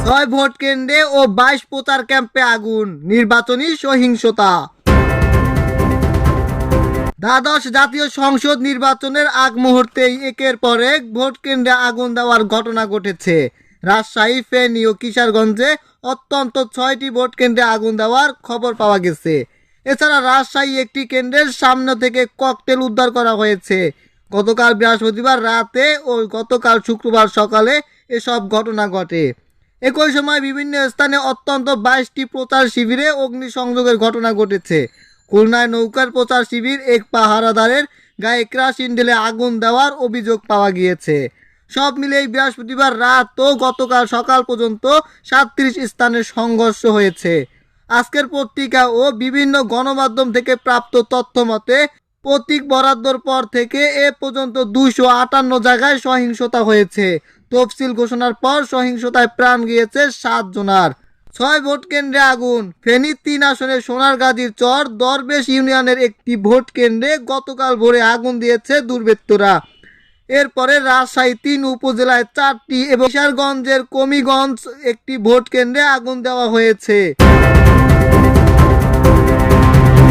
ছয় ভোট কেন্দ্রে ও 22 প্রচার ক্যাম্পে আগুন, নির্বাচনী সহিংসতা। দ্বাদশ জাতীয় সংসদ নির্বাচনের আগ মুহূর্তেই একের পর এক ভোট কেন্দ্রে আগুন দেওয়ার ঘটনা ঘটেছে। রাজশাহী, ফেনী ও কিশোরগঞ্জে অত্যন্ত 6টি ভোট কেন্দ্রে আগুন দেওয়ার খবর পাওয়া গেছে। এছাড়া রাজশাহী একটি কেন্দ্রের সামনে থেকে ককটেল উদ্ধার করা হয়েছে। গতকাল বৃহস্পতিবার রাতে ও গতকাল শুক্রবার সকালে এসব ঘটনা ঘটে। একই সময় বিভিন্ন স্থানে অত্যন্ত 22টি প্রচার শিবিরে অগ্নিসংযোগের ঘটনা ঘটেছে। খুলনায় নৌকার প্রচার শিবির এক পাহারাদারের গায়ে কেরোসিন ঢেলে আগুন দেওয়ার অভিযোগ পাওয়া গিয়েছে। সব মিলিয়ে বৃহস্পতিবার রাত ও গতকাল সকাল পর্যন্ত 37 স্থানে সংঘর্ষ হয়েছে। আজকের পত্রিকা ও বিভিন্ন গণমাধ্যম থেকে প্রাপ্ত তথ্য মতে প্রতীক বরাদ্দর পর থেকে এ পর্যন্ত 258 জায়গায় সহিংসতা হয়েছে। তফসিল ঘোষণার পর সহিংসতায় প্রাণ গিয়েছে 7 জনার। 6 ভোট কেন্দ্রে আগুন। ফেনীর 3 আসনে সোনারগাজীর চর দরবেশ ইউনিয়নের একটি ভোট কেন্দ্রে গতকাল ভোরে আগুন দিয়েছে দুর্বৃত্তরা। এরপরে রাজশাহী 3 উপজেলায় 4টি এবং কিশোরগঞ্জের কমিগঞ্জ একটি ভোট কেন্দ্রে আগুন দেওয়া হয়েছে।